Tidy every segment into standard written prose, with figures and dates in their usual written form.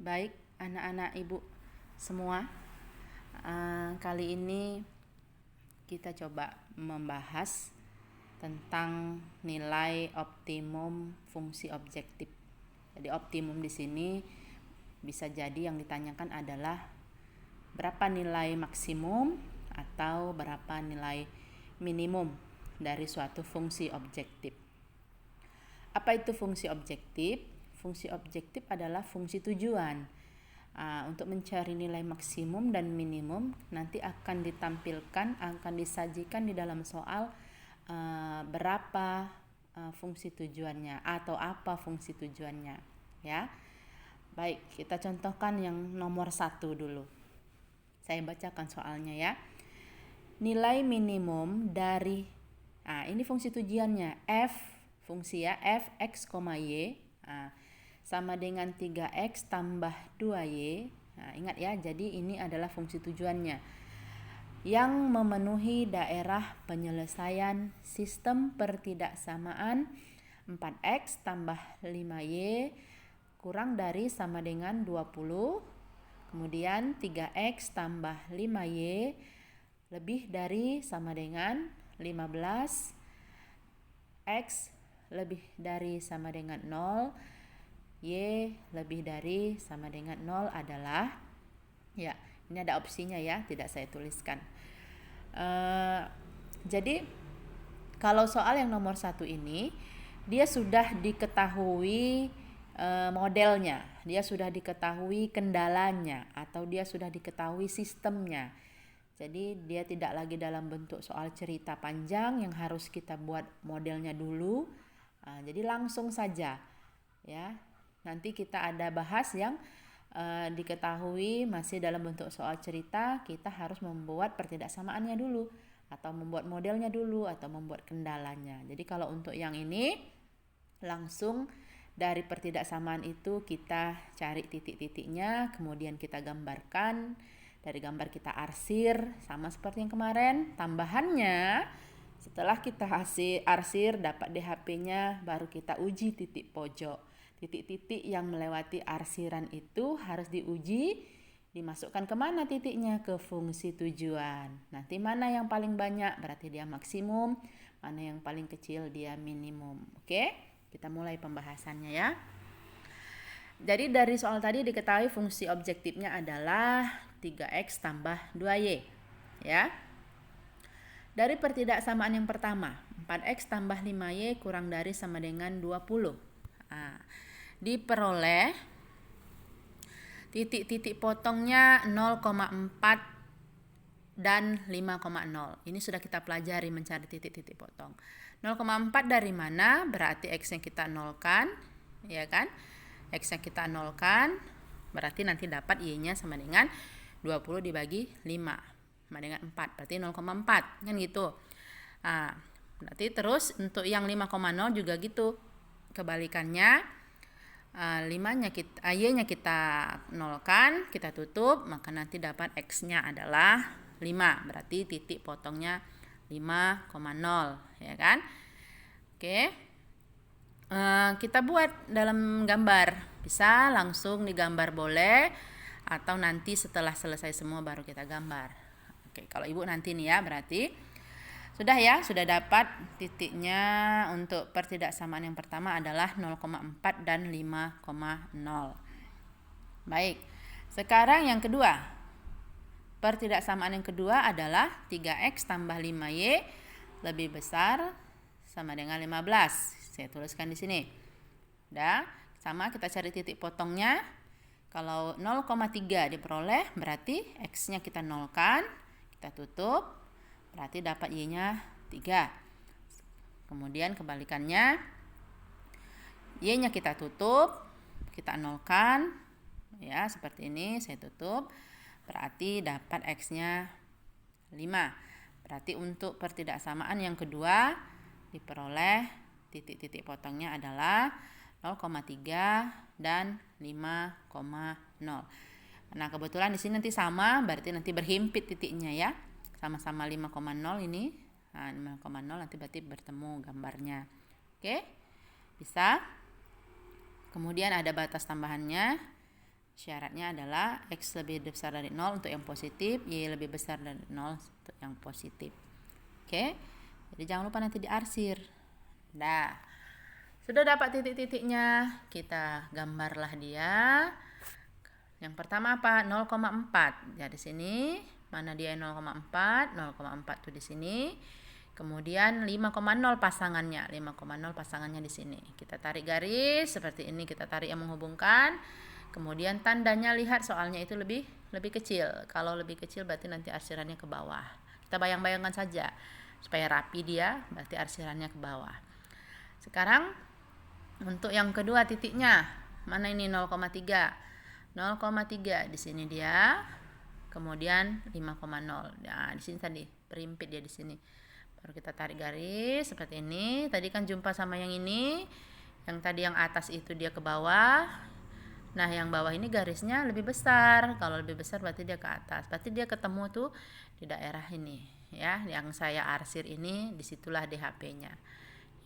Baik, anak-anak ibu semua, kali ini kita coba membahas tentang nilai optimum fungsi objektif. Jadi optimum di sini bisa jadi yang ditanyakan adalah berapa nilai maksimum atau berapa nilai minimum dari suatu fungsi objektif. Apa itu fungsi objektif? Fungsi objektif adalah fungsi tujuan. Untuk mencari nilai maksimum dan minimum nanti akan ditampilkan, akan disajikan di dalam soal berapa fungsi tujuannya atau apa fungsi tujuannya, ya. Baik, kita contohkan yang nomor 1 dulu. Saya bacakan soalnya ya. Nilai minimum dari ini fungsi tujuannya f, fungsi ya, f x, y sama dengan 3x tambah 2y. Ingat ya, jadi ini adalah fungsi tujuannya yang memenuhi daerah penyelesaian sistem pertidaksamaan 4x tambah 5y kurang dari sama dengan 20, kemudian 3x tambah 5y lebih dari sama dengan 15, x lebih dari sama dengan 0, y lebih dari sama dengan 0 adalah, ya ini ada opsinya ya, tidak saya tuliskan. Jadi kalau soal yang nomor 1 ini dia sudah diketahui modelnya, dia sudah diketahui kendalanya, atau dia sudah diketahui sistemnya. Jadi dia tidak lagi dalam bentuk soal cerita panjang yang harus kita buat modelnya dulu. Jadi langsung saja ya. Nanti kita ada bahas yang diketahui masih dalam bentuk soal cerita, kita harus membuat pertidaksamaannya dulu, atau membuat modelnya dulu, atau membuat kendalanya. Jadi kalau untuk yang ini langsung dari pertidaksamaan itu kita cari titik-titiknya, kemudian kita gambarkan. Dari gambar kita arsir, sama seperti yang kemarin. Tambahannya, setelah kita arsir dapat DHP-nya, baru kita uji titik pojok. Titik-titik yang melewati arsiran itu harus diuji, dimasukkan kemana titiknya? Ke fungsi tujuan. Nanti mana yang paling banyak berarti dia maksimum, mana yang paling kecil dia minimum. Oke, kita mulai pembahasannya ya. Jadi dari soal tadi diketahui fungsi objektifnya adalah 3x tambah 2y ya. Dari pertidaksamaan yang pertama, 4x tambah 5y kurang dari sama dengan 20. Diperoleh titik-titik potongnya 0,4 dan 5,0. Ini sudah kita pelajari mencari titik-titik potong. 0,4 dari mana? Berarti x-nya kita nolkan, ya kan? X-nya kita nolkan, berarti nanti dapat y-nya sama dengan 20 dibagi 5 sama dengan 4, berarti 0,4 kan gitu. Berarti terus untuk yang 5,0 juga gitu. Kebalikannya, y-nya kita nolkan, kita tutup, maka nanti dapat x-nya adalah 5, berarti titik potongnya 5,0 ya kan. Oke. Kita buat dalam gambar, bisa langsung digambar boleh, atau nanti setelah selesai semua baru kita gambar. Oke, kalau ibu nanti nih ya, berarti sudah ya, sudah dapat titiknya untuk pertidaksamaan yang pertama adalah 0,4 dan 5,0. Baik, sekarang yang kedua. Pertidaksamaan yang kedua adalah 3x tambah 5y lebih besar sama dengan 15. Saya tuliskan di sini. Udah, sama kita cari titik potongnya. Kalau 0,3 diperoleh, berarti x-nya kita nolkan, kita tutup, berarti dapat y-nya 3. Kemudian kebalikannya, y-nya kita tutup, kita nolkan, ya seperti ini, saya tutup, berarti dapat x-nya 5. Berarti untuk pertidaksamaan yang kedua diperoleh titik-titik potongnya adalah 0,3 dan 5,0. Nah, kebetulan di sini nanti sama, berarti nanti berhimpit titiknya ya. Sama-sama 5,0 ini. 5,0 nanti berarti bertemu gambarnya. Oke? Bisa? Kemudian ada batas tambahannya. Syaratnya adalah X lebih besar dari 0 untuk yang positif, Y lebih besar dari 0 untuk yang positif. Oke, jadi jangan lupa nanti diarsir. Dah, sudah dapat titik-titiknya, kita gambarlah dia. Yang pertama apa? 0,4. Ya di sini, mana dia 0,4? 0,4 tuh di sini. Kemudian 5,0 pasangannya. 5,0 pasangannya di sini. Kita tarik garis seperti ini, kita tarik yang menghubungkan. Kemudian tandanya lihat soalnya itu lebih kecil. Kalau lebih kecil berarti nanti arsirannya ke bawah. Kita bayang-bayangkan saja supaya rapi dia, berarti arsirannya ke bawah. Sekarang untuk yang kedua titiknya, mana ini 0,3? 0,3 di sini dia. Kemudian 5,0. Nah, di sini tadi perimpit dia di sini. Baru kita tarik garis seperti ini. Tadi kan jumpa sama yang ini. Yang tadi yang atas itu dia ke bawah. Nah, yang bawah ini garisnya lebih besar. Kalau lebih besar berarti dia ke atas. Berarti dia ketemu tuh di daerah ini, ya. Yang saya arsir ini, disitulah DHP-nya.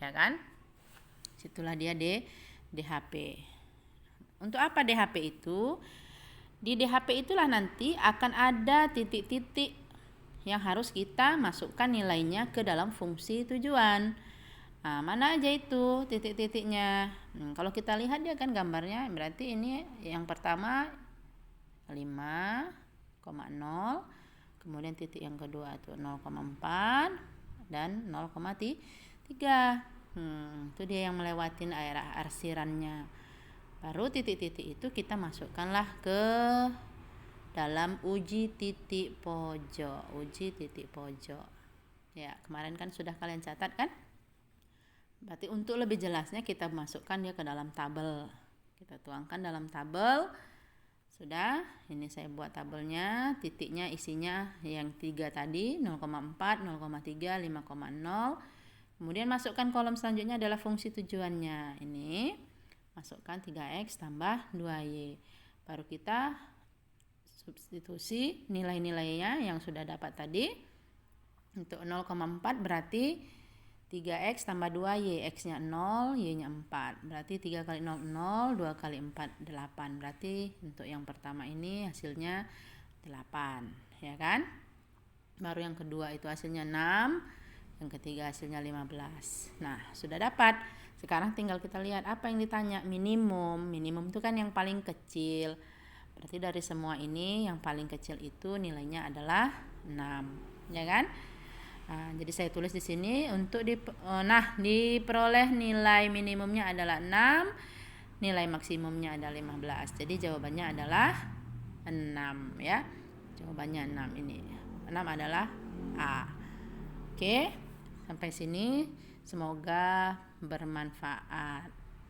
Ya kan? Situlah dia DHP. Untuk apa DHP itu? Di DHP itulah nanti akan ada titik-titik yang harus kita masukkan nilainya ke dalam fungsi tujuan. Nah, mana aja itu titik-titiknya? Kalau kita lihat dia kan gambarnya, berarti ini yang pertama 5,0, kemudian titik yang kedua itu 0,4 dan 0,3. Itu dia yang melewatin daerah arsirannya. Baru titik-titik itu kita masukkanlah ke dalam uji titik pojok. Ya, kemarin kan sudah kalian catat kan? Berarti untuk lebih jelasnya kita masukkan dia ke dalam tabel. Kita tuangkan dalam tabel. Sudah, ini saya buat tabelnya. Titiknya isinya yang 3 tadi, 0,4, 0,3, 5,0. Kemudian masukkan kolom selanjutnya adalah fungsi tujuannya. Ini masukkan 3X tambah 2Y. Baru kita substitusi nilai-nilainya yang sudah dapat tadi. Untuk 0,4 berarti 3X tambah 2Y. X-nya 0, Y-nya 4. Berarti 3 kali 0, 0. 2 kali 4, 8. Berarti untuk yang pertama ini hasilnya 8. Ya kan? Baru yang kedua itu hasilnya 6. Yang ketiga hasilnya 15. Nah, sudah dapat. Sekarang tinggal kita lihat apa yang ditanya. Minimum. Minimum itu kan yang paling kecil. Berarti dari semua ini yang paling kecil itu nilainya adalah 6. Ya kan? Nah, jadi saya tulis di sini untuk diperoleh nilai minimumnya adalah 6, nilai maksimumnya adalah 15. Jadi jawabannya adalah 6 ya. Jawabannya 6 ini. 6 adalah A. Oke. Sampai sini semoga bermanfaat.